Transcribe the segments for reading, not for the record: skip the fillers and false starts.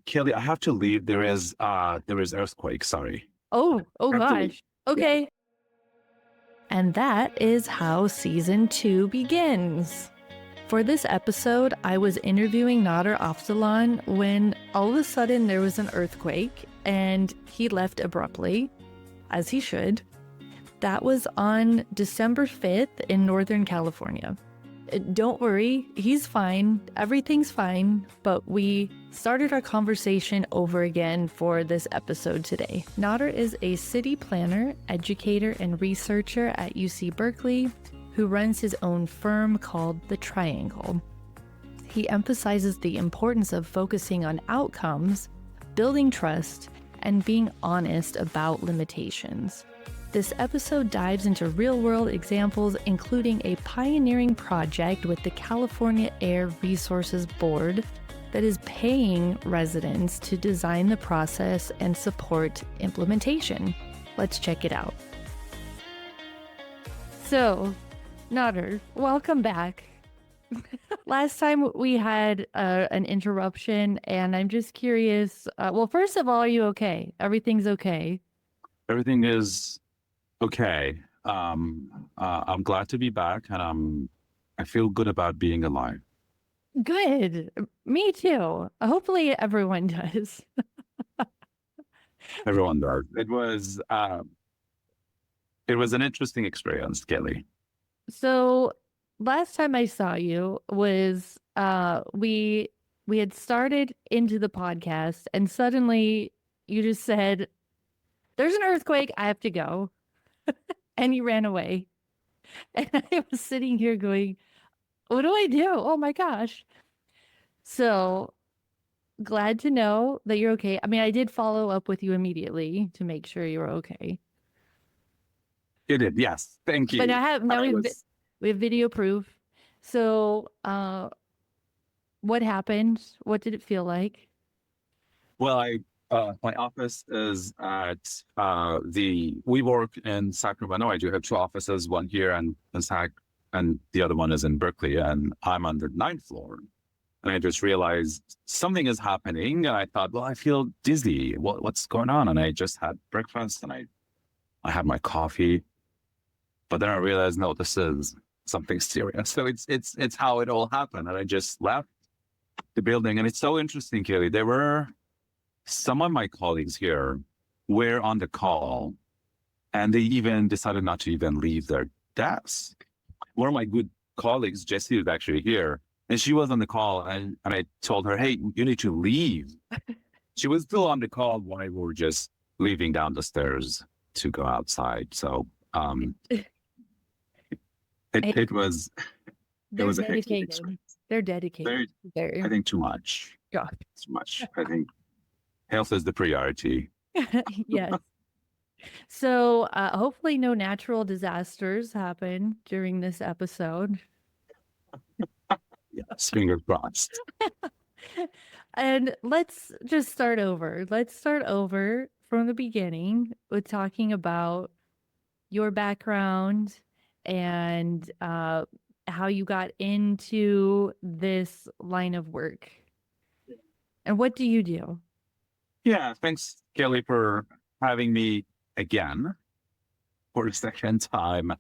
Kelly, I have to leave. There is earthquake. Sorry. Oh I have to leave. gosh. Okay. And that is how season 2 begins. For this episode, I was interviewing Nader Afzalan when all of a sudden there was an earthquake and he left abruptly, as he should. That was on December 5th in Northern California. Don't worry, he's fine. Everything's fine. But we started our conversation over again for this episode today. Nader is a city planner, educator, and researcher at UC Berkeley who runs his own firm called The Triangle. He emphasizes the importance of focusing on outcomes, building trust, and being honest about limitations. This episode dives into real-world examples, including a pioneering project with the California Air Resources Board that is paying residents to design the process and support implementation. Let's check it out. So, Nader, welcome back. Last time we had an interruption, and I'm just curious. Well, first of all, are you okay? Everything's okay? Everything is okay. I'm glad to be back, and I feel good about being alive. Good. Me too. Hopefully everyone does. Everyone does. It was an interesting experience, Kelly. So last time I saw you was we had started into the podcast, and suddenly you just said, "There's an earthquake. I have to go." And you ran away. And I was sitting here going, what do I do? Oh my gosh. So glad to know that you're okay. I mean, I did follow up with you immediately to make sure you were okay. You did, yes. Thank you. But we have video proof. So what happened? What did it feel like? Well, my office is at we work in Sacramento. I do have two offices, one here and the other one is in Berkeley, and I'm on the 9th floor. And I just realized something is happening, and I thought, well, I feel dizzy. What's going on? And I just had breakfast, and I had my coffee, but then I realized, no, this is something serious. So it's how it all happened, and I just left the building. And it's so interesting, Kelly. There were some of my colleagues here were on the call, and they even decided not to even leave their desk. One of my good colleagues, Jessie, is actually here, and she was on the call, and I told her, hey, you need to leave. She was still on the call while we were just leaving down the stairs to go outside. So it was a hectic experience. They're dedicated. I think too much. Yeah. Too much. I think health is the priority. Yes. So hopefully no natural disasters happen during this episode. Yes, fingers crossed. And let's just start over. Let's start over from the beginning with talking about your background and how you got into this line of work. And what do you do? Yeah, thanks, Kelly, for having me again for the second time.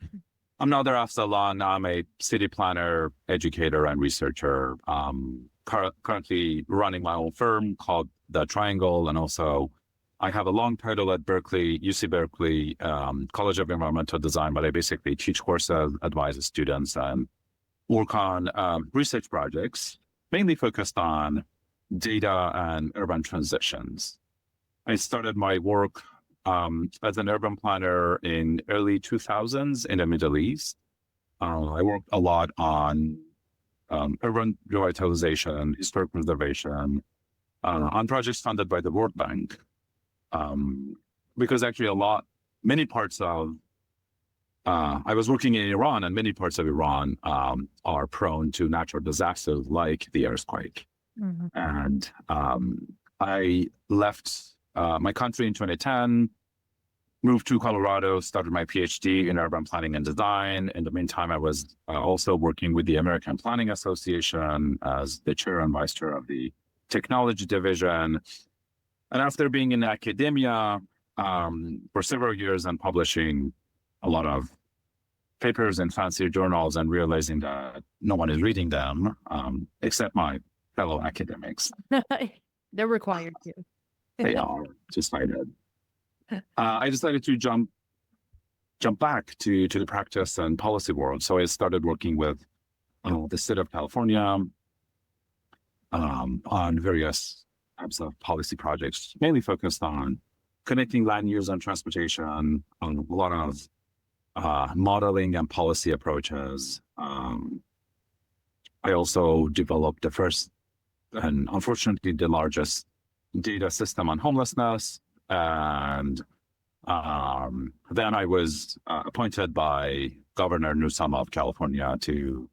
I'm Nader Afzalan. I'm a city planner, educator, and researcher. Currently running my own firm called The Triangle, and also I have a long title at Berkeley, UC Berkeley, College of Environmental Design, but I basically teach courses, advise students, and work on research projects, mainly focused on data and urban transitions. I started my work as an urban planner in early 2000s in the Middle East. I worked a lot on urban revitalization, historic preservation, on projects funded by the World Bank. Because actually many parts of, I was working in Iran, and many parts of Iran are prone to natural disasters like the earthquake. Mm-hmm. And I left my country in 2010, moved to Colorado, started my PhD in urban planning and design. In the meantime, I was also working with the American Planning Association as the chair and vice chair of the technology division. And after being in academia for several years and publishing a lot of papers in fancy journals and realizing that no one is reading them except my fellow academics. They're required to. They are decided. I decided to jump back to the practice and policy world. So I started working with the state of California on various types of policy projects, mainly focused on connecting land use and transportation, on a lot of modeling and policy approaches. I also developed the first and unfortunately the largest data system on homelessness. And then I was appointed by Governor Newsom of California to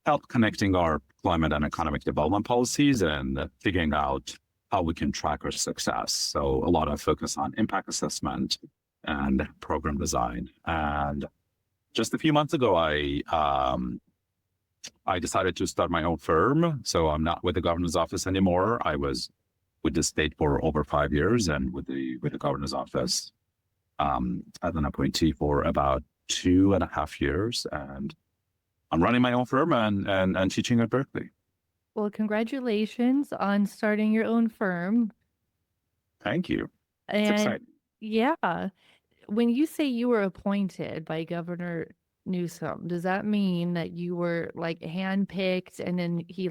help connecting our climate and economic development policies and figuring out how we can track our success. So a lot of focus on impact assessment and program design. And just a few months ago, I decided to start my own firm. So I'm not with the governor's office anymore. I was with the state for over 5 years and with the governor's office as an appointee for about 2.5 years. And I'm running my own firm and teaching at Berkeley. Well, congratulations on starting your own firm. Thank you. It's And exciting. yeah, when you say you were appointed by Governor Newsom, does that mean that you were like handpicked and then he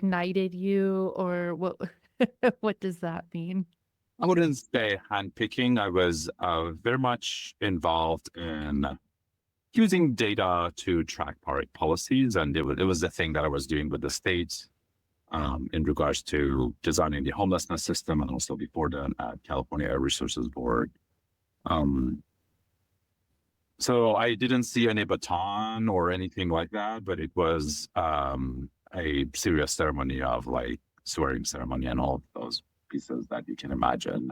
knighted you, or what? What does that mean? I wouldn't say handpicking. I was very much involved in using data to track policies, and it was the thing that I was doing with the state in regards to designing the homelessness system, and also before then at California Air Resources Board. So I didn't see any baton or anything like that, but it was a serious ceremony of like swearing ceremony and all of those pieces that you can imagine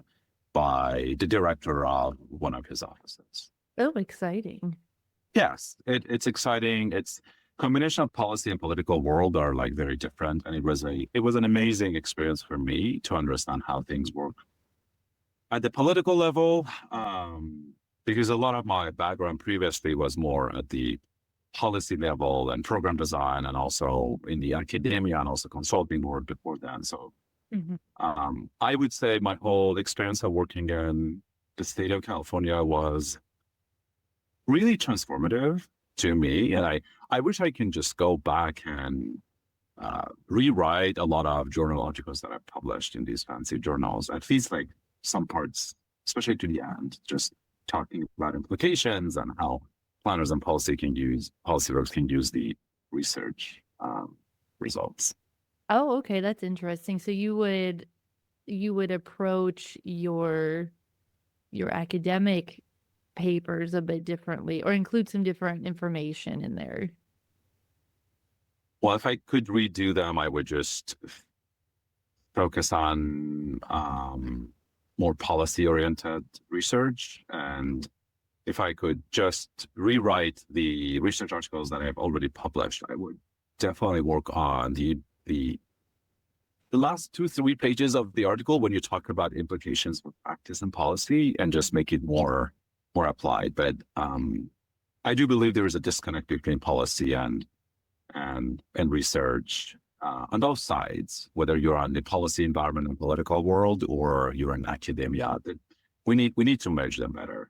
by the director of one of his offices. Oh, exciting. Yes, it's exciting. It's combination of policy and political world are like very different. And it was an amazing experience for me to understand how things work at the political level, because a lot of my background previously was more at the policy level and program design, and also in the academia and also consulting work before then. So I would say my whole experience of working in the state of California was really transformative to me. And I wish I can just go back and rewrite a lot of journal articles that I've published in these fancy journals, at least like some parts, especially to the end, just talking about implications and how planners and policymakers can use the research results. Oh, okay, that's interesting. So you would approach your academic papers a bit differently, or include some different information in there. Well, if I could redo them, I would just focus on more policy-oriented research. And if I could just rewrite the research articles that I've already published, I would definitely work on the last 2-3 pages of the article when you talk about implications for practice and policy, and just make it more applied. But I do believe there is a disconnect between policy and research on both sides, whether you're on the policy, environment, and political world, or you're in academia. That we need to merge them better.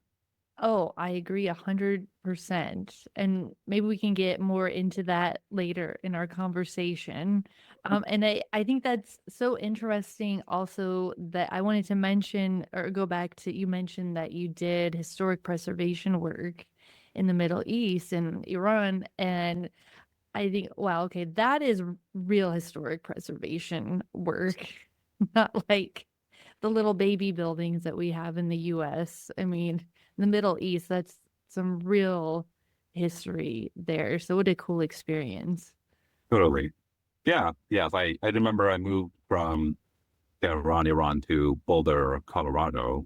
Oh, I agree 100%. And maybe we can get more into that later in our conversation. And I think that's so interesting also, that I wanted to mention or go back to, you mentioned that you did historic preservation work in the Middle East and Iran. And I think, wow, okay, that is real historic preservation work, not like the little baby buildings that we have in the US. I mean, the Middle East, that's some real history there. So what a cool experience. Totally. Yeah. Yes. I remember I moved from Iran to Boulder, Colorado,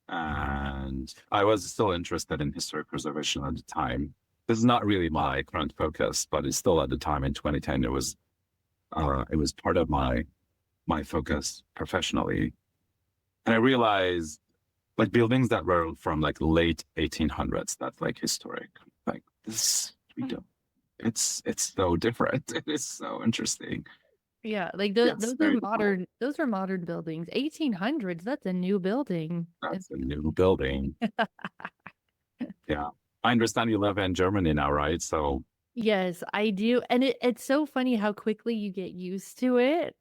and I was still interested in historic preservation at the time. This is not really my current focus, but it's still at the time in 2010, it was part of my my focus professionally. And I realized like buildings that were from like late 1800s, that's like historic. Like this, we don't, it's so different. It is so interesting. Yeah, like Yes, those are very modern. Those are modern buildings. 1800s. That's a new building. That's a new building. Yeah. I understand you live in Germany now, right? So Yes, I do. And it's so funny how quickly you get used to it.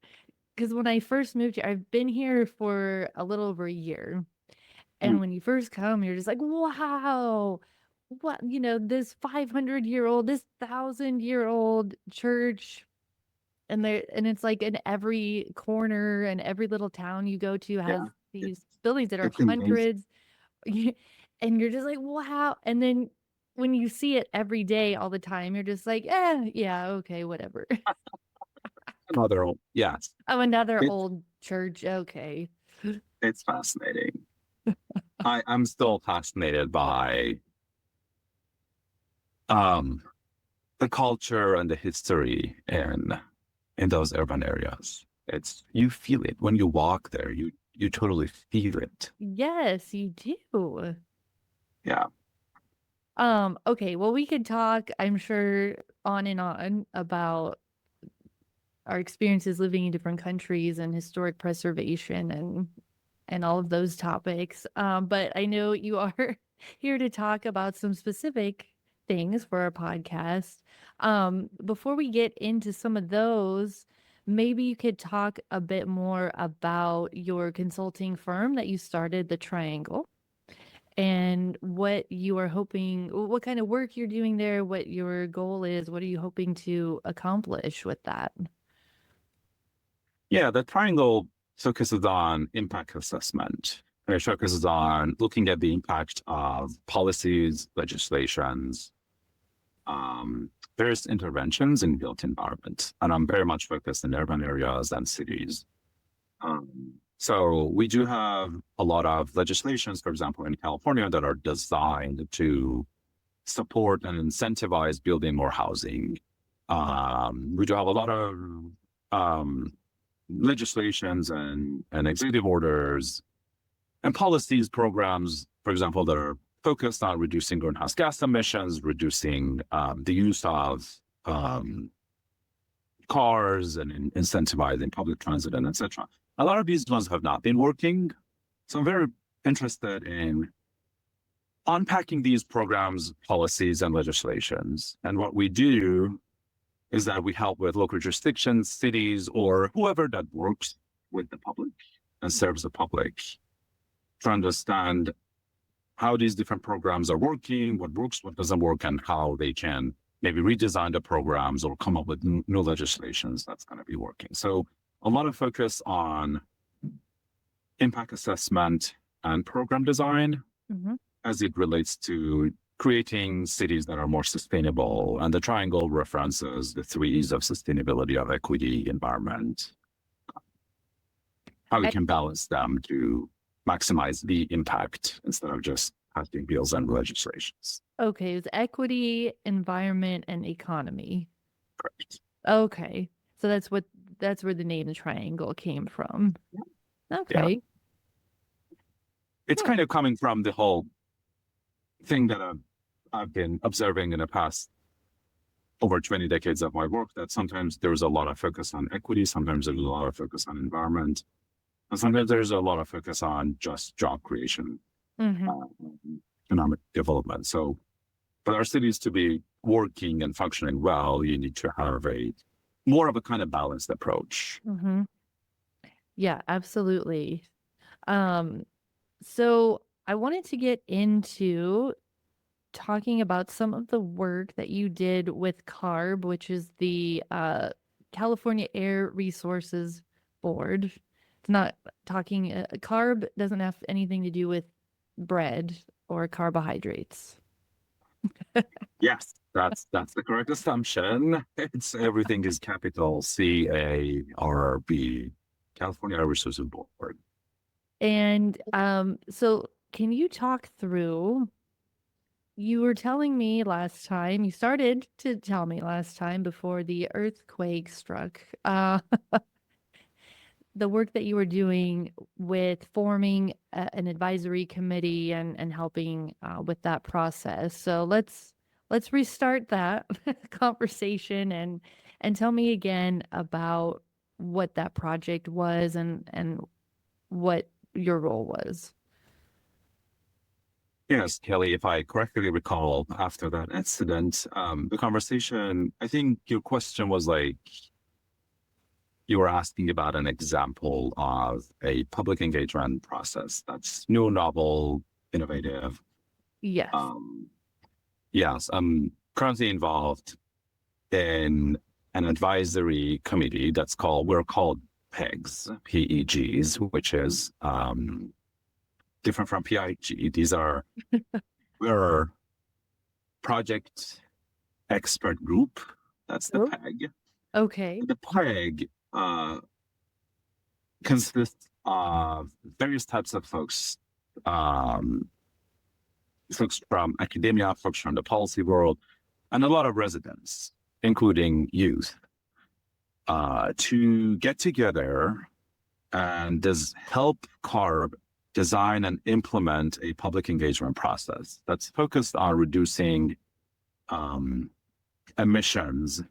Because when I first moved here, I've been here for a little over a year. And mm, when you first come, you're just like, wow, what, this 500-year-old, this 1,000-year-old church. And it's like in every corner and every little town you go to has yeah, these it's buildings that are it's amazing. hundreds. And you're just like, wow. And then when you see it every day, all the time, you're just like, yeah, okay, whatever. Another yes. Oh, another It's old church. Okay. it's fascinating. I'm still fascinated by um the culture and the history in those urban areas. It's you feel it when you walk there. You totally feel it. Yes, you do. Yeah. Okay, well, we could talk, I'm sure, on and on about our experiences living in different countries and historic preservation and all of those topics. But I know you are here to talk about some specific things for our podcast. Before we get into some of those, maybe you could talk a bit more about your consulting firm that you started, The Triangle, and what you are hoping, what kind of work you're doing there, what your goal is, what are you hoping to accomplish with that? Yeah, the triangle focuses on impact assessment. And it focuses on looking at the impact of policies, legislations, various interventions in built environments. And I'm very much focused in urban areas and cities. So we do have a lot of legislations, for example, in California that are designed to support and incentivize building more housing. We do have a lot of um, legislations and executive orders and policies, programs, for example, that are focused on reducing greenhouse gas emissions, reducing the use of cars and incentivizing public transit and etc. A lot of these ones have not been working. So I'm very interested in unpacking these programs, policies, and legislations. And what we do is that we help with local jurisdictions, cities, or whoever that works with the public and serves the public to understand how these different programs are working, what works, what doesn't work, and how they can maybe redesign the programs or come up with new legislations that's going to be working. So a lot of focus on impact assessment and program design as it relates to creating cities that are more sustainable. And the triangle references the three E's of sustainability, of equity, environment, how we can balance them to maximize the impact instead of just passing bills and legislations. Okay, it's equity, environment, and economy. Correct. Okay. So that's where the name the triangle came from. Okay. Yeah. It's kind of coming from the whole thing that I've been observing in the past over 20 decades of my work, that sometimes there's a lot of focus on equity, sometimes there's a lot of focus on environment, and sometimes there's a lot of focus on just job creation, economic development. So for our cities to be working and functioning well, you need to have a more of a kind of balanced approach. Yeah, absolutely. So I wanted to get into talking about some of the work that you did with CARB, which is the California Air Resources Board. It's not talking, CARB doesn't have anything to do with bread or carbohydrates. Yes, that's the correct assumption. It's everything is capital CARB, California Air Resources Board. And so can you talk through, you were telling me last time, you started to tell me last time before the earthquake struck, the work that you were doing with forming an advisory committee and helping with that process. So let's restart that conversation and tell me again about what that project was and what your role was. Yes, Kelly, if I correctly recall, after that incident, the conversation, I think your question was like, you were asking about an example of a public engagement process that's new, novel, innovative. Yes. Yes, I'm currently involved in an advisory committee we're called PEGs, PEGs, which is different from PIG. We're project expert group. That's the PEG. Okay. The PEG consists of various types of folks, folks from academia, folks from the policy world, and a lot of residents, including youth, to get together and help CARB design and implement a public engagement process that's focused on reducing emissions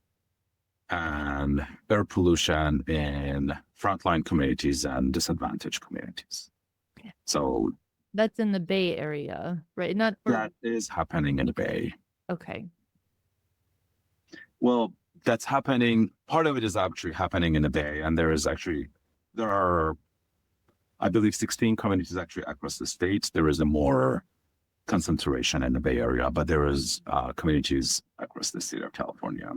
and air pollution in frontline communities and disadvantaged communities. Yeah. So that's in the Bay Area, right? That is happening in the Bay. Okay. Well, that's happening. Part of it is actually happening in the Bay, and there are, I believe, 16 communities actually across the states. There is a more concentration in the Bay Area, but there is communities across the state of California.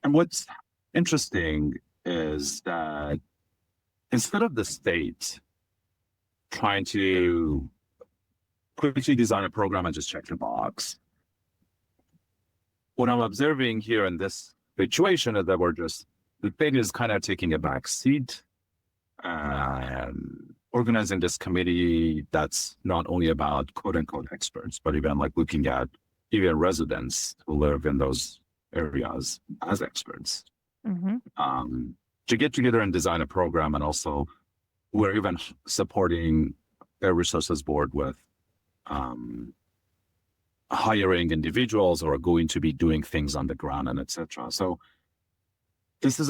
And what's interesting is that instead of the state trying to quickly design a program and just check the box, what I'm observing here in this situation is that the state is kind of taking a back seat and organizing this committee that's not only about quote unquote experts, but even like looking at even residents who live in those areas as experts, to get together and design a program. And also we're even supporting a resources board with hiring individuals who are going to be doing things on the ground and etc. So this is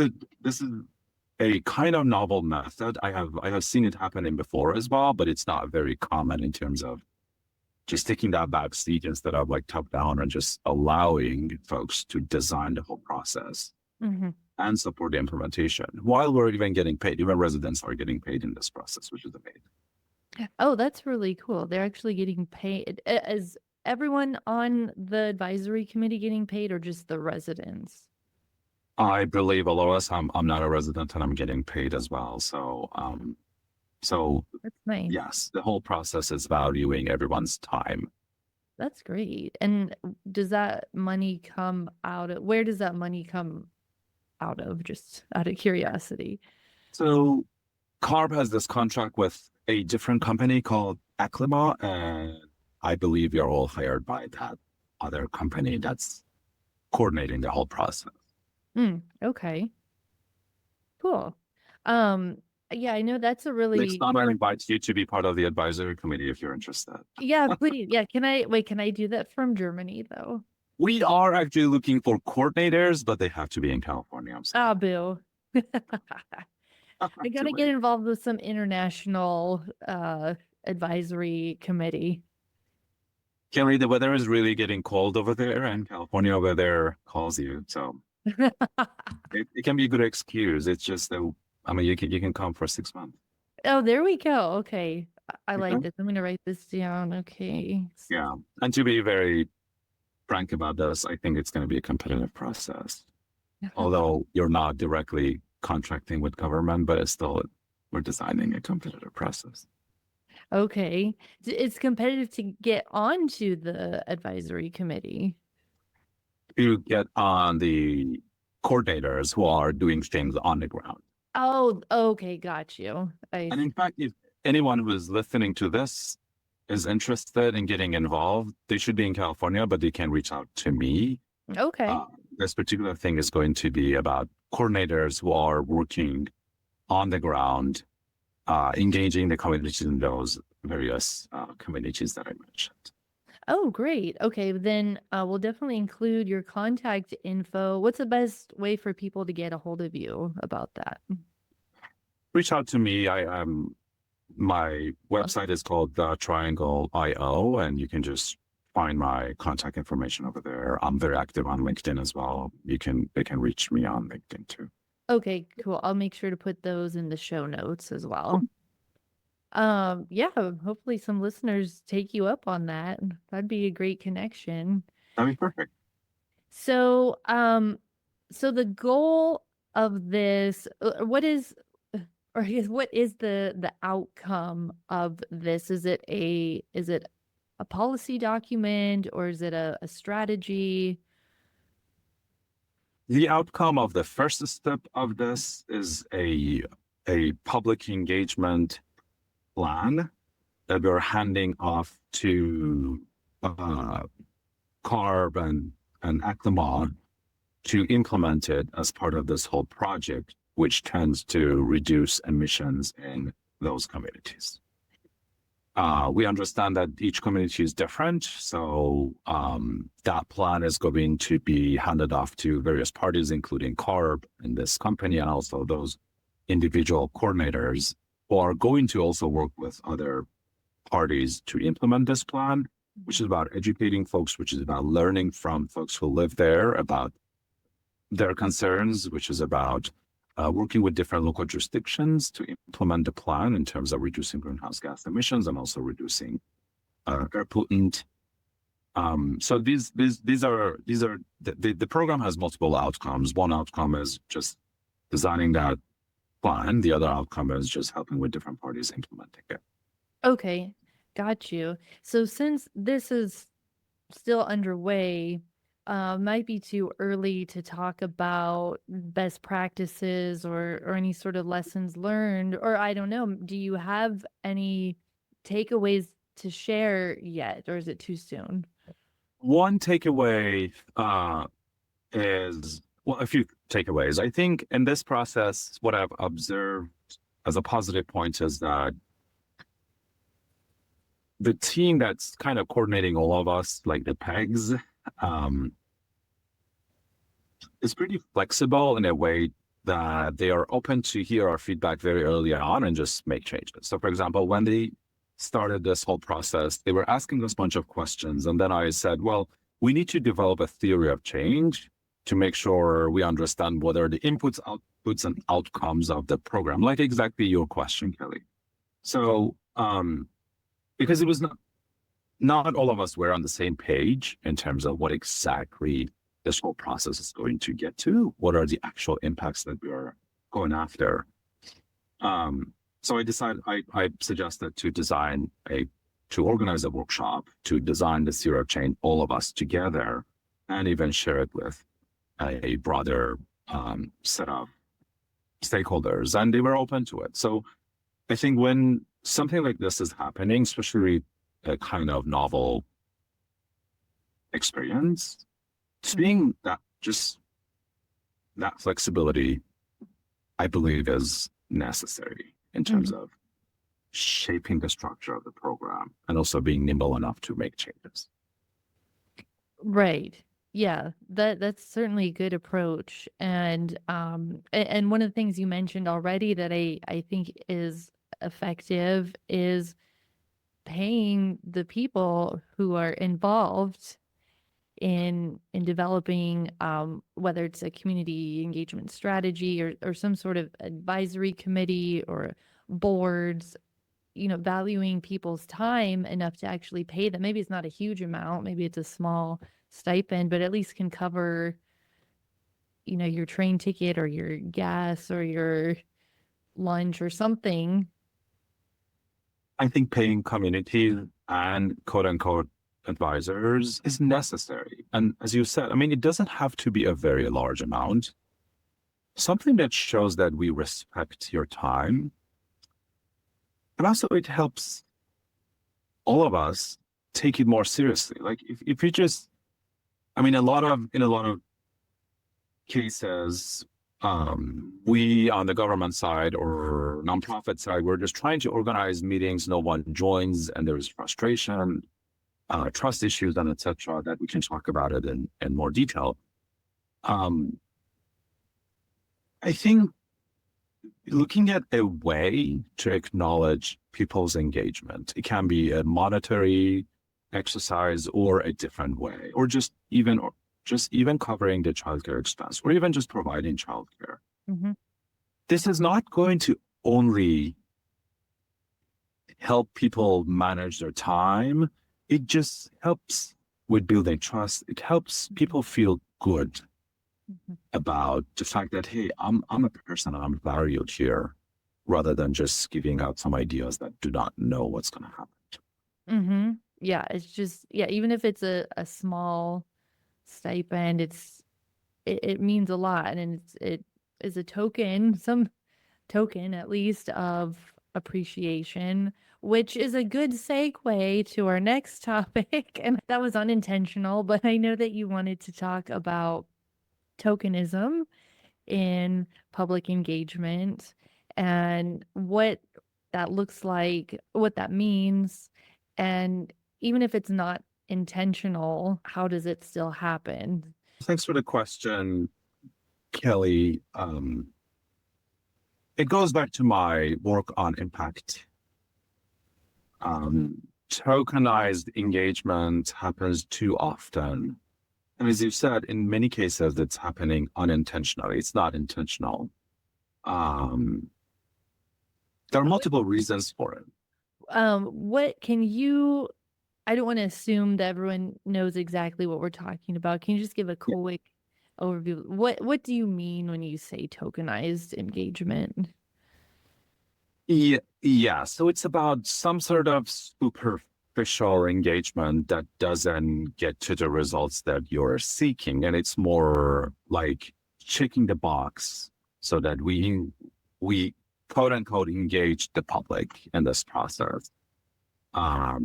a kind of novel method. I have seen it happening before as well, but it's not very common in terms of just taking that back seat instead of like top down and just allowing folks to design the whole process and support the implementation while we're even getting paid. Even residents are getting paid in this process, which is amazing. Oh, that's really cool. They're actually getting paid. Is everyone on the advisory committee getting paid, or just the residents? I believe all of us. I'm not a resident and I'm getting paid as well. So that's nice. Yes, the whole process is valuing everyone's time. That's great. And does that money come out of, where does that money come out of, just out of curiosity? So CARB has this contract with a different company called Aclima, and I believe you're all hired by that other company that's coordinating the whole process. Okay. Cool. Yeah, I know that's a really... Next time I invite you to be part of the advisory committee if you're interested. Yeah, please. Yeah, can I do that from Germany though? We are actually looking for coordinators, but they have to be in California. Ah, boo. I gotta get involved with some international advisory committee. Kelly, the weather is really getting cold over there, and California weather calls you. So it can be a good excuse. It's just that, I mean, you can come for 6 months. Oh, there we go. Okay. I like this. I'm going to write this down. Okay. Yeah. And to be very frank about this, I think it's going to be a competitive process. Although you're not directly contracting with government, but it's still, we're designing a competitive process. Okay. It's competitive to get onto the advisory committee. You get on the coordinators who are doing things on the ground. Oh, okay. Got you. And in fact, if anyone who is listening to this is interested in getting involved, they should be in California, but they can reach out to me. Okay. This particular thing is going to be about coordinators who are working on the ground, engaging the communities in those various communities that I mentioned. Oh, great. Okay, then we'll definitely include your contact info. What's the best way for people to get a hold of you about that? Reach out to me. My website is called The Triangle IO, and you can just find my contact information over there. I'm very active on LinkedIn as well. They can reach me on LinkedIn too. Okay, cool. I'll make sure to put those in the show notes as well. Yeah, hopefully some listeners take you up on that. That'd be a great connection. That'd be perfect. So, so the goal of this, what is, or I guess, what is the outcome of this? Is it a policy document, or is it a strategy? The outcome of the first step of this is a public engagement plan that we're handing off to CARB and ACLIMOD to implement it as part of this whole project, which tends to reduce emissions in those communities. We understand that each community is different, so that plan is going to be handed off to various parties, including CARB in this company, and also those individual coordinators who are going to also work with other parties to implement this plan, which is about educating folks, which is about learning from folks who live there about their concerns, which is about working with different local jurisdictions to implement the plan in terms of reducing greenhouse gas emissions and also reducing air pollutant. So these are the program has multiple outcomes. One outcome is just designing that plan. The other outcome is just helping with different parties implementing it. Okay, got you. So since this is still underway, might be too early to talk about best practices or any sort of lessons learned, or I don't know. Do you have any takeaways to share yet, or is it too soon? One takeaway is, well, a few takeaways. I think in this process, what I've observed as a positive point is that the team that's kind of coordinating all of us, like the pegs, is pretty flexible in a way that they are open to hear our feedback very early on and just make changes. So for example, when they started this whole process, they were asking us a bunch of questions. And then I said, well, we need to develop a theory of change to make sure we understand what are the inputs, outputs, and outcomes of the program, like exactly your question, Kelly. So, because it was not all of us were on the same page in terms of what exactly this whole process is going to get to, what are the actual impacts that we are going after. So I suggested to organize a workshop to design the theory of change, all of us together, and even share it with a broader set of stakeholders, and they were open to it. So I think when something like this is happening, especially a kind of novel experience, seeing that flexibility, I believe, is necessary in terms of shaping the structure of the program and also being nimble enough to make changes. Right. Yeah, that's certainly a good approach. And one of the things you mentioned already that I think is effective is paying the people who are involved in developing whether it's a community engagement strategy or some sort of advisory committee or boards, valuing people's time enough to actually pay them. Maybe it's not a huge amount, maybe it's a small stipend, but at least can cover your train ticket or your gas or your lunch or something. I think paying community and quote unquote advisors is necessary. And as you said, I mean, it doesn't have to be a very large amount. Something that shows that we respect your time. And also it helps all of us take it more seriously. Like if you just, I mean, in a lot of cases, We on the government side or nonprofit side, we're just trying to organize meetings. No one joins, and there's frustration, trust issues, and etc. That we can talk about it in more detail. I think looking at a way to acknowledge people's engagement, it can be a monetary exercise or a different way, or just even covering the childcare expense, or even just providing childcare. Mm-hmm. This is not going to only help people manage their time. It just helps with building trust. It helps people feel good about the fact that, hey, I'm a person and I'm valued here, rather than just giving out some ideas that do not know what's going to happen. Mm-hmm. Yeah, it's just, even if it's a small stipend, it means a lot, and it is a token, some token at least, of appreciation, which is a good segue to our next topic. And that was unintentional, but I know that you wanted to talk about tokenism in public engagement and what that looks like, what that means, and even if it's not intentional, how does it still happen? Thanks for the question, Kelly. It goes back to my work on impact. Tokenized engagement happens too often. And as you said, in many cases, it's happening unintentionally. It's not intentional. There are multiple reasons for it. What can you, I don't want to assume that everyone knows exactly what we're talking about. Can you just give a quick overview? What do you mean when you say tokenized engagement? Yeah. So it's about some sort of superficial engagement that doesn't get to the results that you're seeking. And it's more like checking the box so that we quote unquote engage the public in this process. But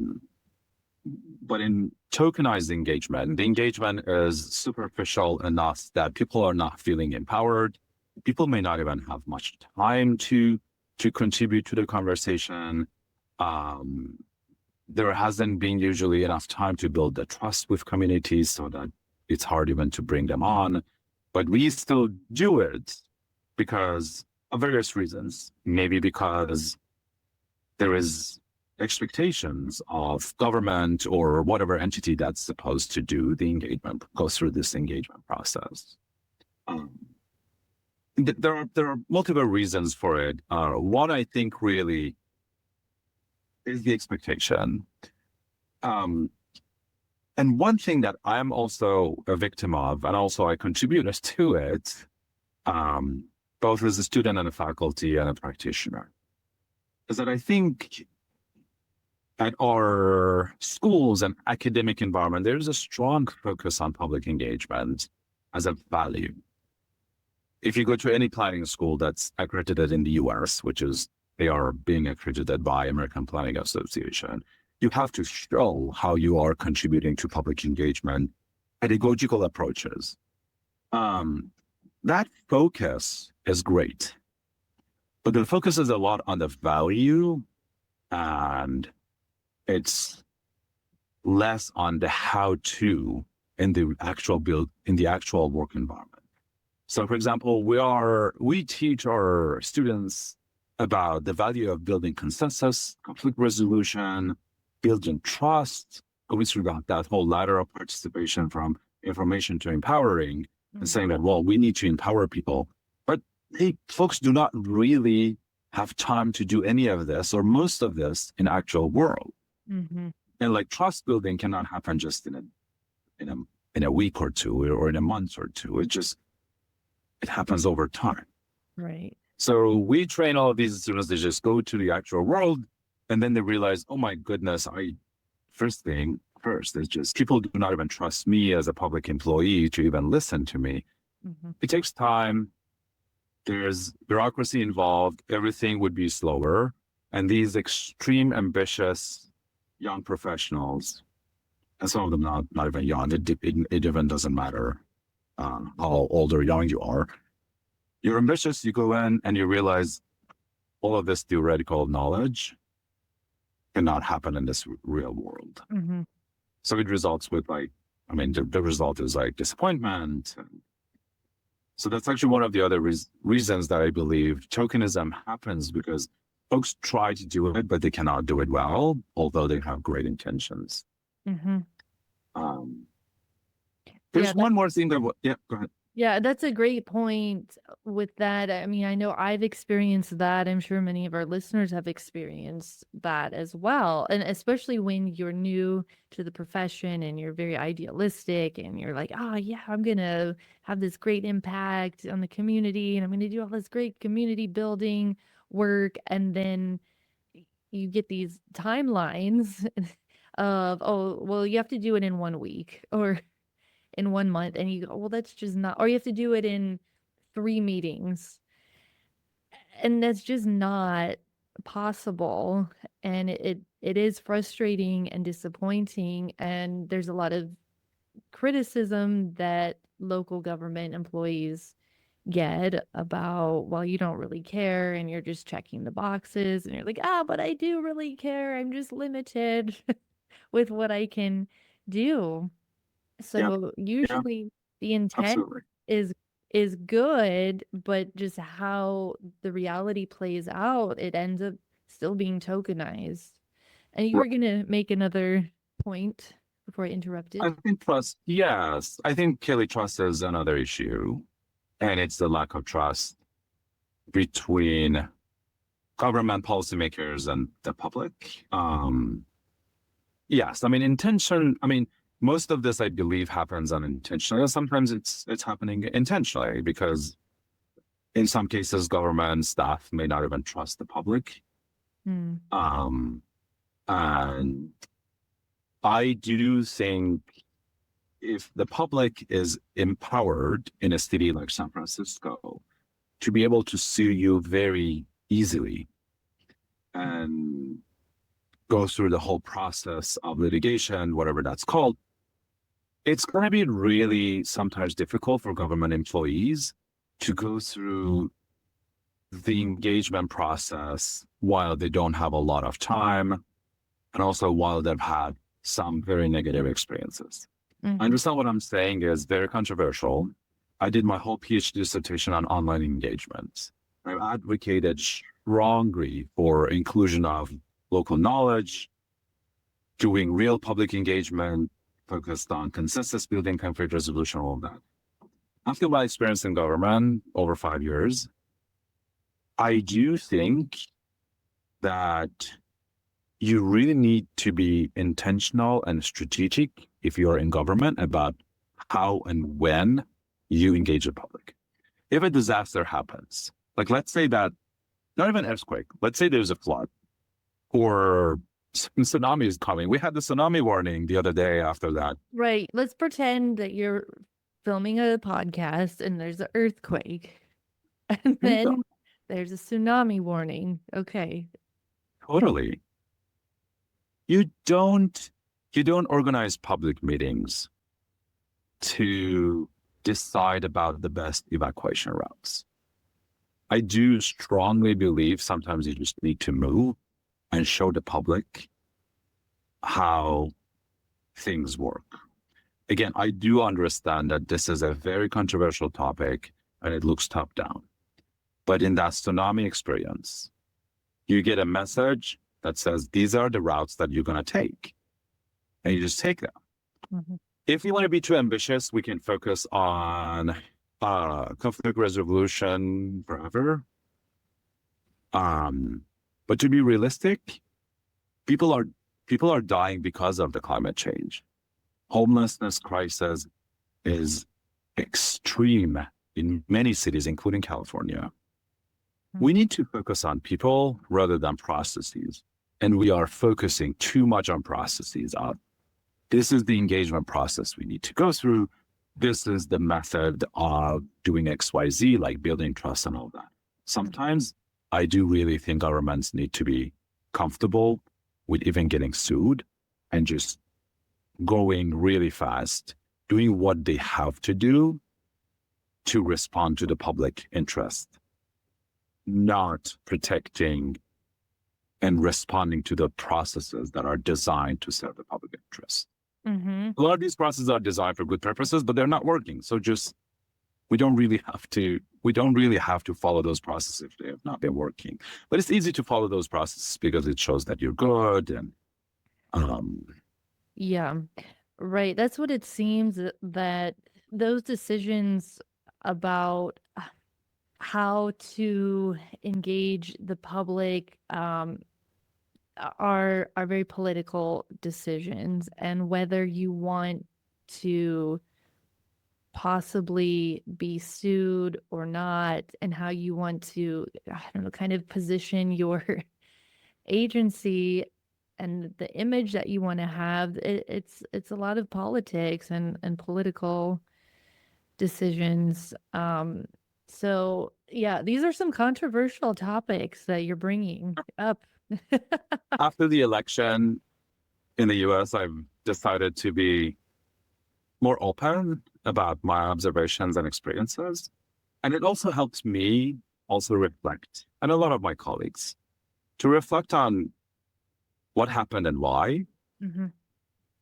in tokenized engagement, the engagement is superficial enough that people are not feeling empowered. People may not even have much time to contribute to the conversation. There hasn't been usually enough time to build the trust with communities, so that it's hard even to bring them on. But we still do it because of various reasons. Maybe because there is expectations of government or whatever entity that's supposed to do the engagement, go through this engagement process. There are multiple reasons for it. One, I think, really is the expectation. And one thing that I'm also a victim of, and also I contributed to it, both as a student and a faculty and a practitioner, is that I think at our schools and academic environment, there's a strong focus on public engagement as a value. If you go to any planning school that's accredited in the US, which is, they are being accredited by American Planning Association, you have to show how you are contributing to public engagement, pedagogical approaches. That focus is great, but the focus is a lot on the value, and it's less on the how-to in the actual work environment. So, for example, we teach our students about the value of building consensus, conflict resolution, building trust, going through that whole ladder of participation from information to empowering, and saying that, well, we need to empower people. But hey, folks do not really have time to do any of this or most of this in actual world. Mm-hmm. And like trust building cannot happen just in a week or two or in a month or two. It happens over time. Right. So we train all of these students to just go to the actual world, and then they realize, oh my goodness, first is just people do not even trust me as a public employee to even listen to me. Mm-hmm. It takes time. There's bureaucracy involved. Everything would be slower. And these extreme ambitious young professionals, and some of them not even young, it even doesn't matter how old or young you are, You're ambitious, you go in and you realize all of this theoretical knowledge cannot happen in this real world. Mm-hmm. So it results with the result is like disappointment. So that's actually one of the other reasons that I believe tokenism happens, because folks try to do it, but they cannot do it well, although they have great intentions. Mm-hmm. There's one more thing go ahead. Yeah, that's a great point with that. I mean, I know I've experienced that. I'm sure many of our listeners have experienced that as well. And especially when you're new to the profession and you're very idealistic and you're like, oh, yeah, I'm going to have this great impact on the community and I'm going to do all this great community building work. And then you get these timelines of, oh, well, you have to do it in 1 week or in 1 month, and you go, well, that's just not, or you have to do it in 3 meetings, and that's just not possible. And it is frustrating and disappointing, and there's a lot of criticism that local government employees get about, well, you don't really care and you're just checking the boxes, and you're like, but I do really care, I'm just limited with what I can do. So usually the intent Absolutely. is good, but just how the reality plays out, it ends up still being tokenized. And you were gonna make another point before I interrupted. I think trust, yes. I think, Kelly, trust is another issue. And it's the lack of trust between government policymakers and the public. Yes, most of this, I believe, happens unintentionally. Sometimes it's happening intentionally, because in some cases, government staff may not even trust the public. Mm. And I do think if the public is empowered in a city like San Francisco to be able to sue you very easily and go through the whole process of litigation, whatever that's called, it's going to be really sometimes difficult for government employees to go through the engagement process while they don't have a lot of time, and also while they've had some very negative experiences. Mm-hmm. I understand what I'm saying is very controversial. I did my whole PhD dissertation on online engagements. I've advocated strongly for inclusion of local knowledge, doing real public engagement, focused on consensus building, conflict resolution, all of that. After my experience in government over 5 years, I do think that you really need to be intentional and strategic if you're in government about how and when you engage the public. If a disaster happens, like let's say that, not even earthquake, let's say there's a flood or tsunami is coming. We had the tsunami warning the other day after that. Right. Let's pretend that you're filming a podcast and there's an earthquake and then there's a tsunami warning. Okay. Totally. You don't organize public meetings to decide about the best evacuation routes. I do strongly believe sometimes you just need to move and show the public how things work. Again, I do understand that this is a very controversial topic and it looks top down. But in that tsunami experience, you get a message that says, these are the routes that you're going to take. And you just take them. Mm-hmm. If you want to be too ambitious, we can focus on conflict resolution forever. But to be realistic, people are dying because of the climate change. Homelessness crisis is extreme in many cities, including California. We need to focus on people rather than processes. And we are focusing too much on processes. This is the engagement process we need to go through. This is the method of doing XYZ, like building trust and all that. Sometimes I do really think governments need to be comfortable with even getting sued and just going really fast, doing what they have to do, to respond to the public interest, not protecting and responding to the processes that are designed to serve the public interest. Mm-hmm. A lot of these processes are designed for good purposes, but they're not working. So we don't really have to follow those processes if they have not been working. But it's easy to follow those processes because it shows that you're good and Yeah, right. That's what it seems that those decisions about how to engage the public are very political decisions, and whether you want to possibly be sued or not, and how you want to, I don't know, kind of position your agency and the image that you want to have. It's a lot of politics and political decisions. So yeah, these are some controversial topics that you're bringing up. after the election in the US, I've decided to be more open about my observations and experiences. And it also helps me also reflect, and a lot of my colleagues, to reflect on what happened and why. Mm-hmm.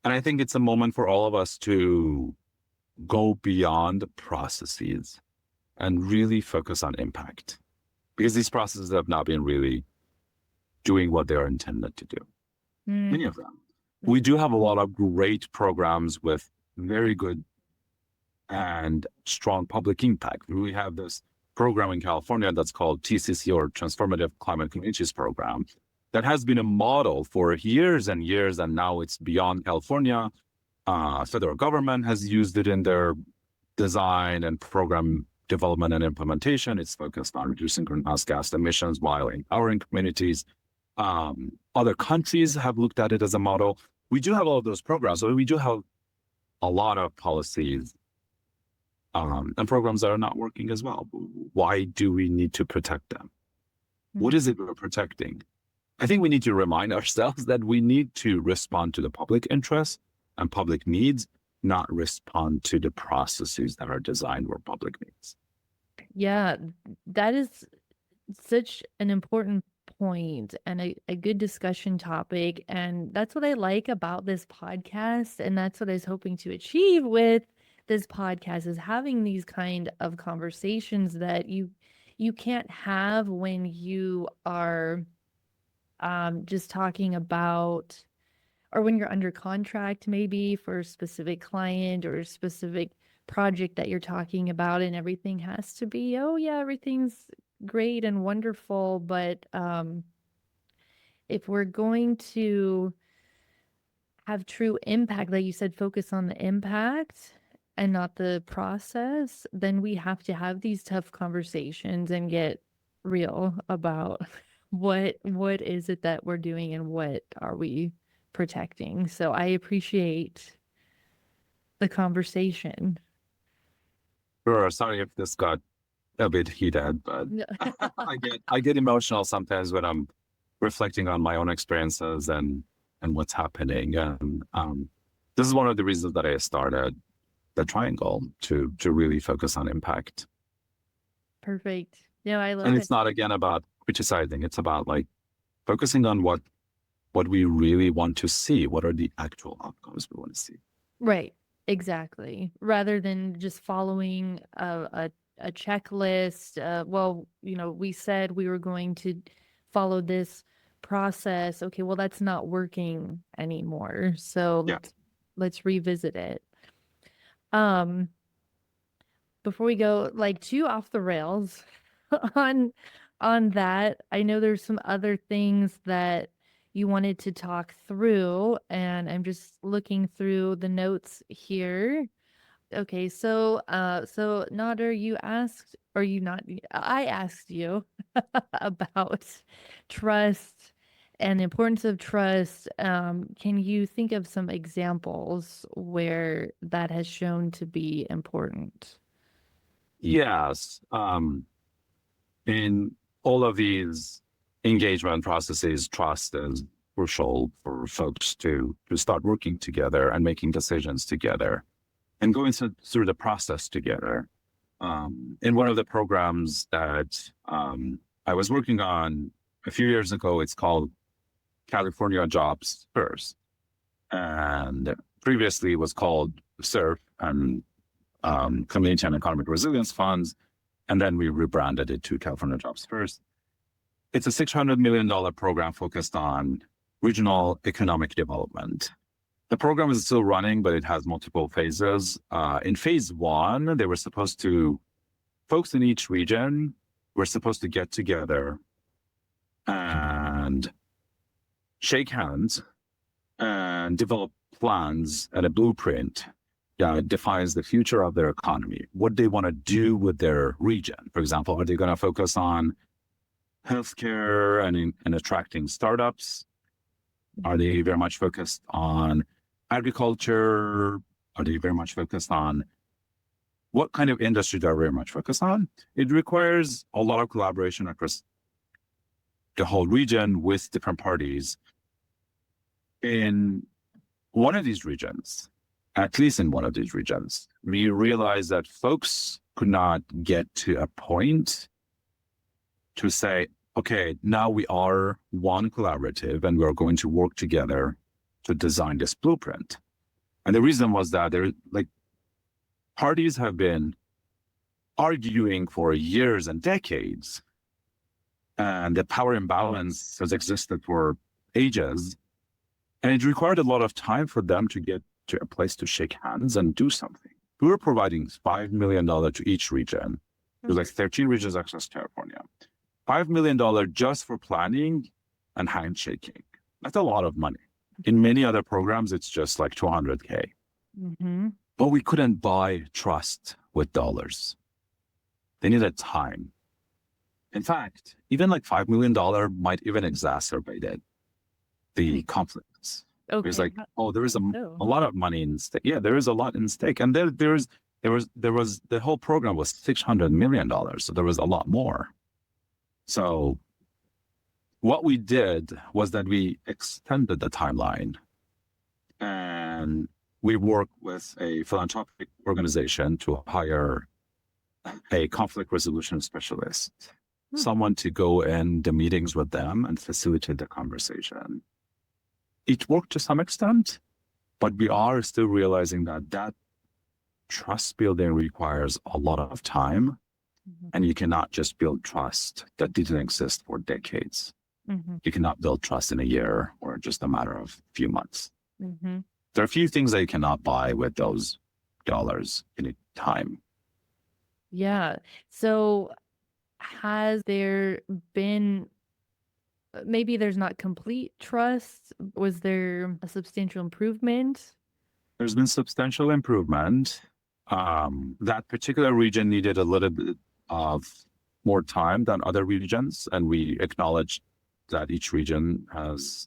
And I think it's a moment for all of us to go beyond the processes and really focus on impact, because these processes have not been really doing what they are intended to do. Mm. Many of them. We do have a lot of great programs with very good and strong public impact. We have this program in California that's called TCC, or Transformative Climate Communities Program, that has been a model for years and years, and now it's beyond California. Federal government has used it in their design and program development and implementation. It's focused on reducing greenhouse gas emissions while empowering communities. Other countries have looked at it as a model. We do have all of those programs, so we do have a lot of policies and programs that are not working as well. Why do we need to protect them? What is it we're protecting? I think we need to remind ourselves that we need to respond to the public interest and public needs, not respond to the processes that are designed for public needs. Yeah, that is such an important point and a good discussion topic. And that's what I like about this podcast. And that's what I was hoping to achieve with this podcast, is having these kind of conversations that you can't have when you are just talking about, or when you're under contract maybe for a specific client or a specific project that you're talking about, and everything has to be, oh yeah, everything's great and wonderful. But if we're going to have true impact, like you said, focus on the impact and not the process, then we have to have these tough conversations and get real about what is it that we're doing and what are we protecting. So I appreciate the conversation. Sure. Sorry if this got a bit heated, but I get emotional sometimes when I'm reflecting on my own experiences and what's happening. And this is one of the reasons that I started the Triangle, to really focus on impact. Perfect. Yeah, I love it. And it's not, again, about criticizing. It's about like focusing on what we really want to see. What are the actual outcomes we want to see? Right. Exactly. Rather than just following a checklist. Well, we said we were going to follow this process. Okay, well, that's not working anymore. So let's revisit it. Before we go like too off the rails on that, I know there's some other things that you wanted to talk through, and I'm just looking through the notes here. Okay, so Nader, you asked, or you not, I asked you about trust and the importance of trust. Can you think of some examples where that has shown to be important? Yes. In all of these engagement processes, trust is crucial for folks to start working together and making decisions together and going through the process together. in one of the programs that I was working on a few years ago. It's called California Jobs First, and previously it was called SURF and Community and Economic Resilience Funds, and then we rebranded it to California Jobs First. It's a $600 million program focused on regional economic development. The program is still running, but it has multiple phases. In phase one, they were supposed to, folks in each region were supposed to get together and shake hands and develop plans and a blueprint that defines the future of their economy, what they want to do with their region. For example, are they going to focus on healthcare and attracting startups? Are they very much focused on agriculture? Are they very much focused on what kind of industry they're very much focused on? It requires a lot of collaboration across the whole region with different parties. In one of these regions, at least in one of these regions, we realized that folks could not get to a point to say, okay, now we are one collaborative and we're going to work together to design this blueprint. And the reason was that parties have been arguing for years and decades, and the power imbalance has existed for ages. And it required a lot of time for them to get to a place to shake hands and do something. We were providing $5 million to each region. There's like 13 regions across California. $5 million just for planning and handshaking. That's a lot of money. In many other programs, it's just like $200K. Mm-hmm. But we couldn't buy trust with dollars. They needed time. In fact, even like $5 million might even exacerbate the conflicts. Okay. It's like, oh, there is a lot of money in stake. Yeah, there is a lot in stake. And there was the whole program was $600 million. So there was a lot more. So what we did was that we extended the timeline, and we worked with a philanthropic organization to hire a conflict resolution specialist, someone to go in the meetings with them and facilitate the conversation. It worked to some extent, but we are still realizing that trust building requires a lot of time. And you cannot just build trust that didn't exist for decades. Mm-hmm. You cannot build trust in a year or just a matter of few months. Mm-hmm. There are a few things that you cannot buy with those dollars in time. Yeah. So has there been, maybe there's not complete trust? Was there a substantial improvement? There's been substantial improvement. That particular region needed a little bit of more time than other regions, and we acknowledge that each region has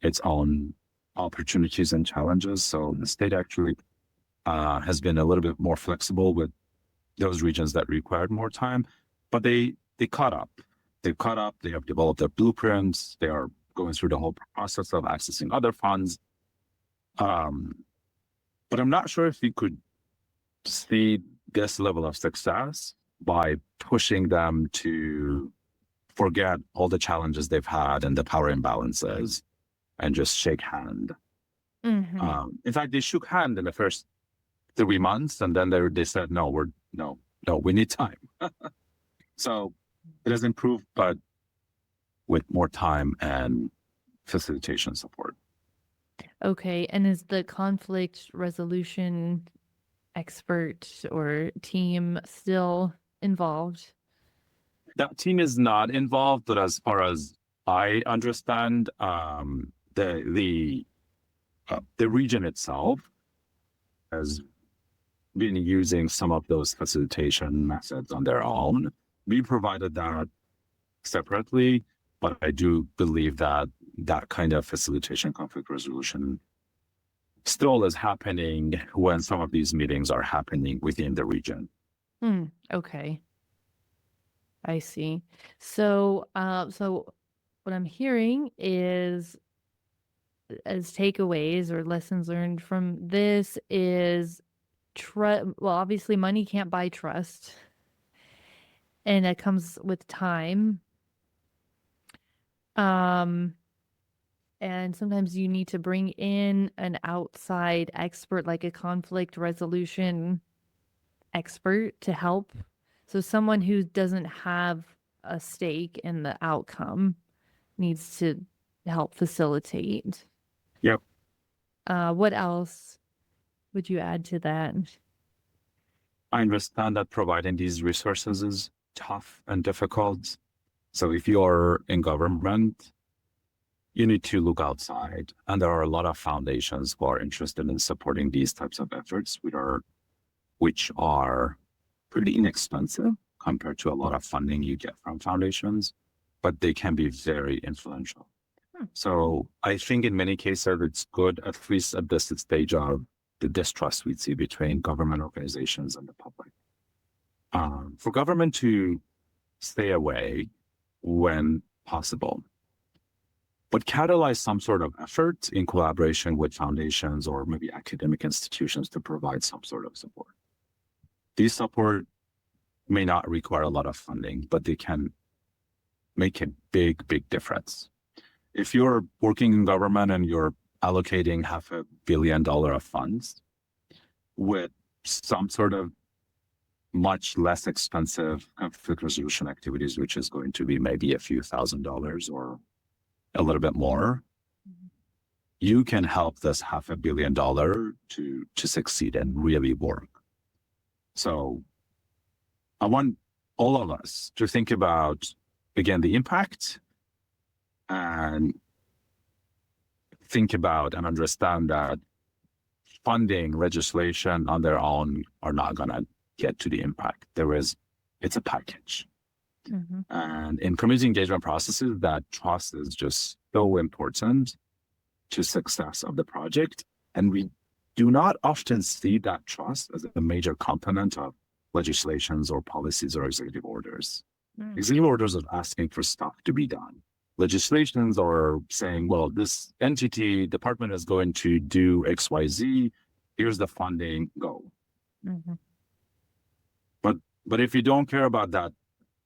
its own opportunities and challenges. So the state actually has been a little bit more flexible with those regions that required more time, but they caught up. They've caught up. They have developed their blueprints. They are going through the whole process of accessing other funds. But I'm not sure if we could see this level of success by pushing them to forget all the challenges they've had and the power imbalances and just shake hand. Mm-hmm. In fact, they shook hand in the first 3 months, and then they said, no, we need time. So it has improved, but with more time and facilitation support. Okay. And is the conflict resolution expert or team still involved? That team is not involved, but as far as I understand, the region itself has been using some of those facilitation methods on their own. We provided that separately, but I do believe that that kind of facilitation conflict resolution still is happening when some of these meetings are happening within the region. Okay. I see. So what I'm hearing is, as takeaways or lessons learned from this, is well, obviously money can't buy trust. and it comes with time. And sometimes you need to bring in an outside expert, like a conflict resolution expert, to help. So someone who doesn't have a stake in the outcome needs to help facilitate. Yep. What else would you add to that? I understand that providing these resources is tough and difficult. So if you're in government, you need to look outside. And there are a lot of foundations who are interested in supporting these types of efforts, which are pretty inexpensive compared to a lot of funding you get from foundations, but they can be very influential. So I think in many cases, it's good, at least at this stage of the distrust we see between government organizations and the public, for government to stay away when possible, but catalyze some sort of effort in collaboration with foundations or maybe academic institutions to provide some sort of support. These support may not require a lot of funding, but they can make a big, big difference. If you're working in government and you're allocating $500 million of funds with some sort of much less expensive conflict resolution activities, which is going to be maybe a few $1,000s or a little bit more, you can help this $500 million to succeed and really work. So I want all of us to think about, again, the impact, and think about and understand that funding, legislation on their own are not going to get to the impact. It's a package. Mm-hmm. And in community engagement processes, that trust is just so important to success of the project. And we do not often see that trust as a major component of legislations or policies or executive orders. Executive orders are asking for stuff to be done. Legislations are saying, well, this entity, department is going to do XYZ. Here's the funding, go. Mm-hmm. But if you don't care about that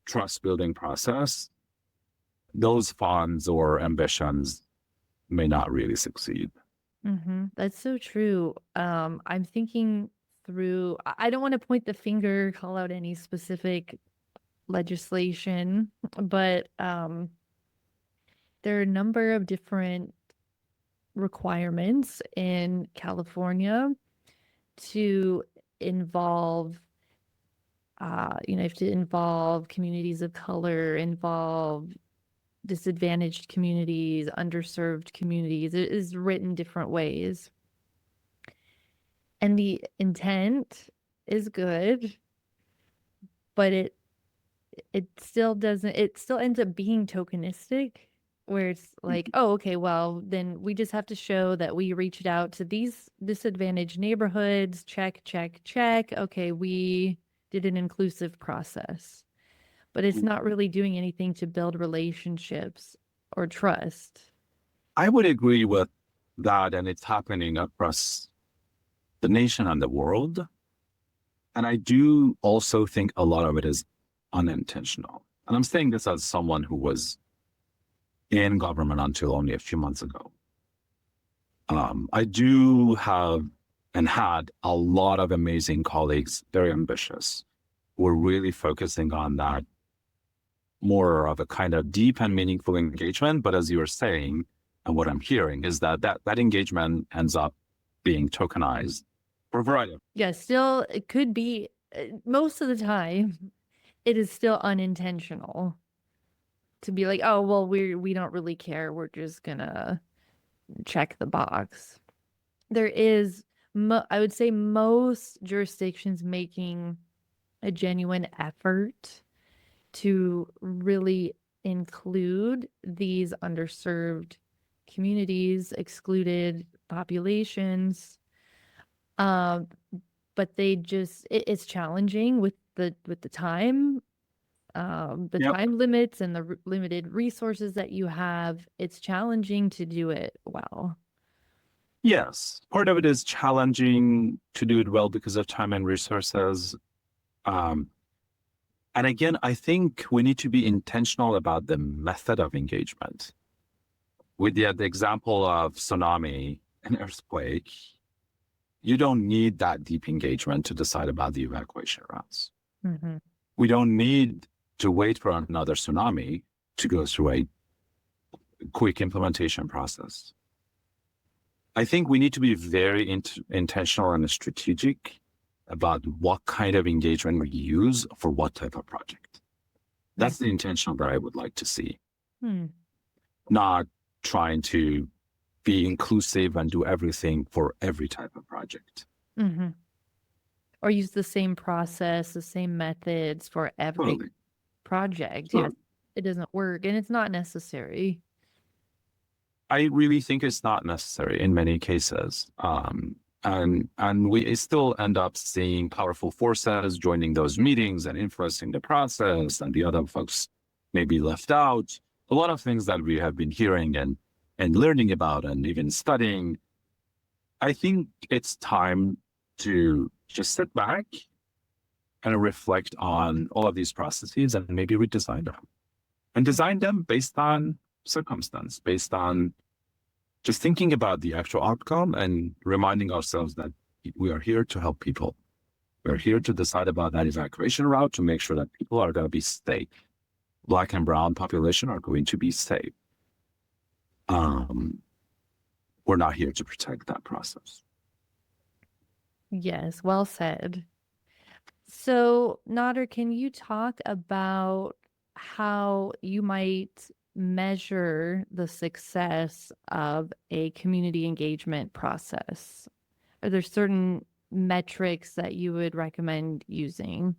trust building process, those funds or ambitions may not really succeed. Mm-hmm. That's so true. I'm thinking through, I don't want to point the finger, call out any specific legislation, but there are a number of different requirements in California to involve, you have to involve communities of color, involve disadvantaged communities, underserved communities. It is written different ways. And the intent is good, but it still doesn't, it still ends up being tokenistic, where it's like, oh, okay, well, then we just have to show that we reached out to these disadvantaged neighborhoods, check, check, check. Okay, we did an inclusive process. But it's not really doing anything to build relationships or trust. I would agree with that, and it's happening across the nation and the world. And I do also think a lot of it is unintentional. And I'm saying this as someone who was in government until only a few months ago. I do have and had a lot of amazing colleagues, very ambitious, who are really focusing on that, more of a kind of deep and meaningful engagement. But as you were saying, and what I'm hearing is that engagement ends up being tokenized for a variety of. Yeah, still, it could be, most of the time, it is still unintentional to be like, oh, well, we don't really care. We're just gonna check the box. There is, I would say most jurisdictions making a genuine effort to really include these underserved communities, excluded populations. But they just, it's challenging with the time, time limits and the limited resources that you have. It's challenging to do it well. Yes, part of it is challenging to do it well because of time and resources. And again, I think we need to be intentional about the method of engagement. With the example of tsunami and earthquake, you don't need that deep engagement to decide about the evacuation routes. Mm-hmm. We don't need to wait for another tsunami to go through a quick implementation process. I think we need to be very intentional and strategic about what kind of engagement we use for what type of project. That's the intention that I would like to see. Not trying to be inclusive and do everything for every type of project. Mm-hmm. Or use the same process, the same methods for every project. Totally. Yeah, it doesn't work and it's not necessary. I really think it's not necessary in many cases. And we still end up seeing powerful forces joining those meetings and influencing the process, and the other folks may be left out. A lot of things that we have been hearing and learning about and even studying. I think it's time to just sit back and reflect on all of these processes and maybe redesign them. And design them based on circumstance, based on just thinking about the actual outcome and reminding ourselves that we are here to help people. We're here to decide about that evacuation route to make sure that people are going to be safe. Black and brown population are going to be safe. We're not here to protect that process. Yes, well said. So, Nader, can you talk about how you might measure the success of a community engagement process? Are there certain metrics that you would recommend using?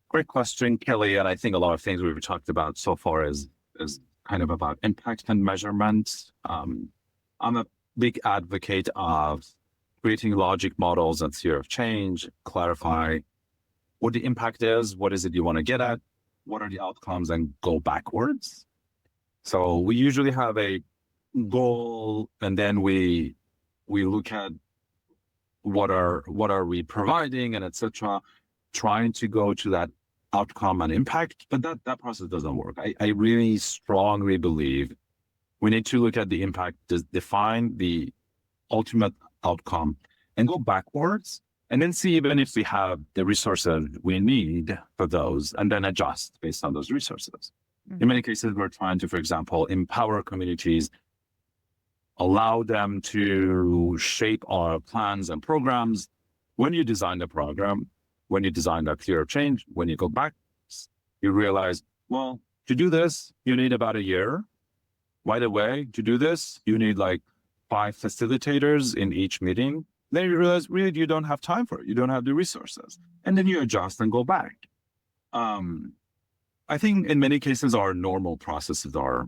Great question, Kelly. And I think a lot of things we've talked about so far is kind of about impact and measurement. I'm a big advocate of creating logic models and theory of change, clarify what the impact is, what is it you want to get at, what are the outcomes, and go backwards. So we usually have a goal, and then we look at what are we providing, and etc., trying to go to that outcome and impact. But that process doesn't work. I really strongly believe we need to look at the impact, define the ultimate outcome, and go backwards, and then see even if we have the resources we need for those, and then adjust based on those resources. Mm-hmm. In many cases, we're trying to, for example, empower communities, allow them to shape our plans and programs. When you design the program, when you design that theory of change, when you go back, you realize, well, to do this, you need about a year. By the way, to do this, you need like 5 facilitators in each meeting. Then you realize really you don't have time for it. You don't have the resources. And then you adjust and go back. I think in many cases, our normal processes are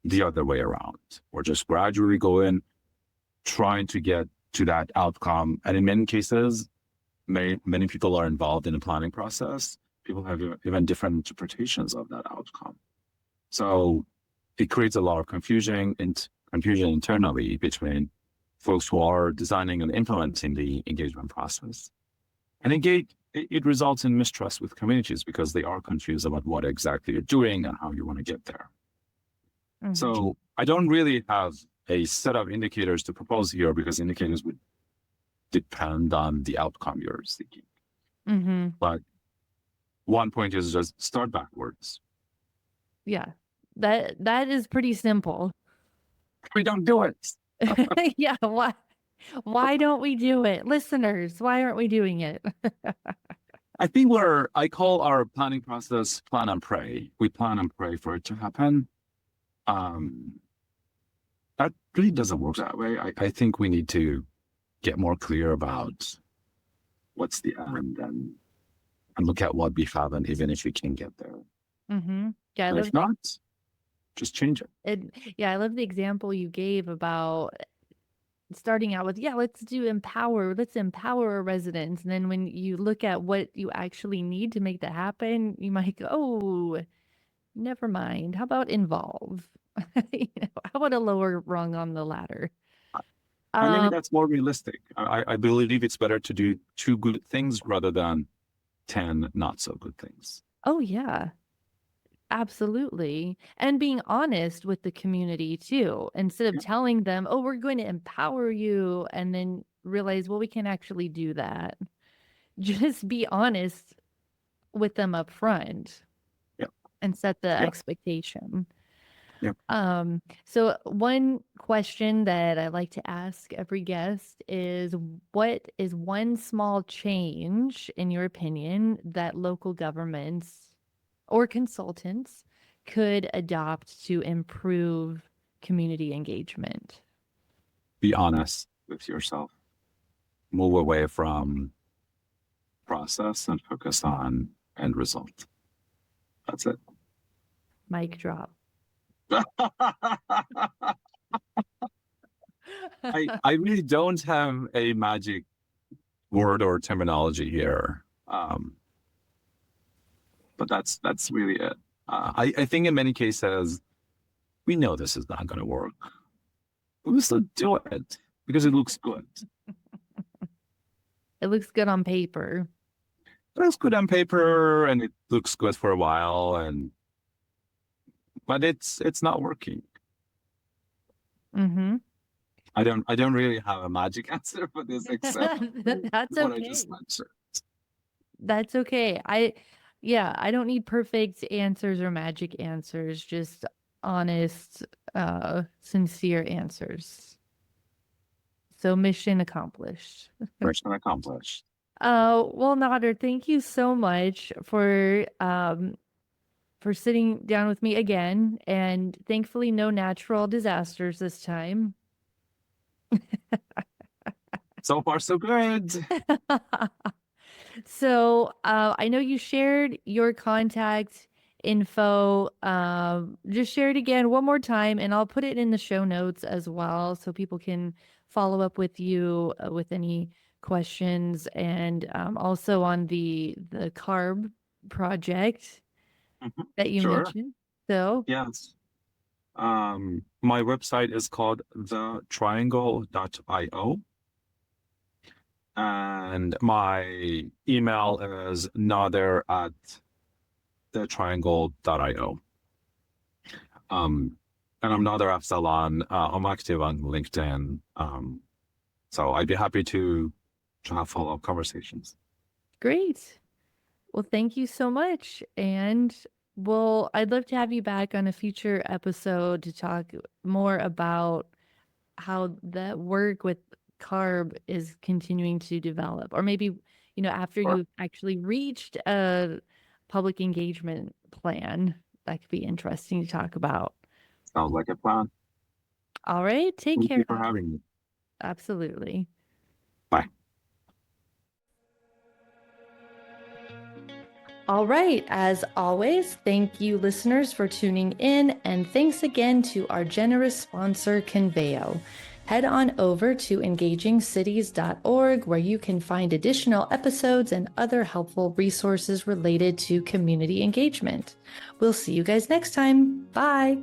the other way around. We're just gradually going, trying to get to that outcome. And in many cases, many people are involved in the planning process. People have even different interpretations of that outcome. So it creates a lot of confusion internally between folks who are designing and implementing the engagement process. And it results in mistrust with communities because they are confused about what exactly you're doing and how you want to get there. Mm-hmm. So I don't really have a set of indicators to propose here because indicators would depend on the outcome you're seeking. Mm-hmm. But one point is just start backwards. Yeah, that is pretty simple. We don't do it. Yeah, why don't we do it? Listeners, why aren't we doing it? I think I call our planning process plan and pray. We plan and pray for it to happen. That really doesn't work that way. I think we need to get more clear about what's the end and look at what we have, and even if we can get there. Mm-hmm. Yeah, if not, just change it. I love the example you gave about starting out with, let's empower our residents. And then when you look at what you actually need to make that happen, you might go, oh, never mind. How about involve? How about a lower rung on the ladder? Maybe that's more realistic. I believe it's better to do 2 good things rather than 10 not so good things. Oh, yeah. Absolutely. And being honest with the community too, instead of Yeah. telling them, oh, we're going to empower you, and then realize, well, we can't actually do that. Just be honest with them up front Yeah. and set the Yeah. expectation. Yep. So one question that I like to ask every guest is, what is one small change, in your opinion, that local governments or consultants could adopt to improve community engagement? Be honest with yourself. Move away from process and focus on end result. That's it. Mic drop. I really don't have a magic word or terminology here. But that's really it. I think in many cases, we know this is not going to work. But we still do it because it looks good. It looks good on paper. It looks good on paper and it looks good for a while, but it's not working. Mm-hmm. I don't really have a magic answer for this except That's what okay. I just mentioned. That's okay. I don't need perfect answers or magic answers, just honest, sincere answers. So mission accomplished. Mission accomplished. Well, Nader, thank you so much for sitting down with me again, and thankfully no natural disasters this time. So far, so good. So I know you shared your contact info. Just share it again one more time, and I'll put it in the show notes as well, so people can follow up with you with any questions, and also on the CARB project that you Sure. mentioned. So Yes. My website is called thetriangle.io. And my email is nader@thetriangle.io. And I'm Nader Afzalan. I'm active on LinkedIn. So I'd be happy to have follow-up conversations. great. Well, thank you so much. And I'd love to have you back on a future episode to talk more about how the work with CARB is continuing to develop. Or maybe, after Sure. you've actually reached a public engagement plan, that could be interesting to talk about. Sounds like a plan. All right. Take Thank care. you for having me. Absolutely. Bye. All right. As always, thank you, listeners, for tuning in. And thanks again to our generous sponsor, Conveo. Head on over to engagingcities.org, where you can find additional episodes and other helpful resources related to community engagement. We'll see you guys next time. Bye.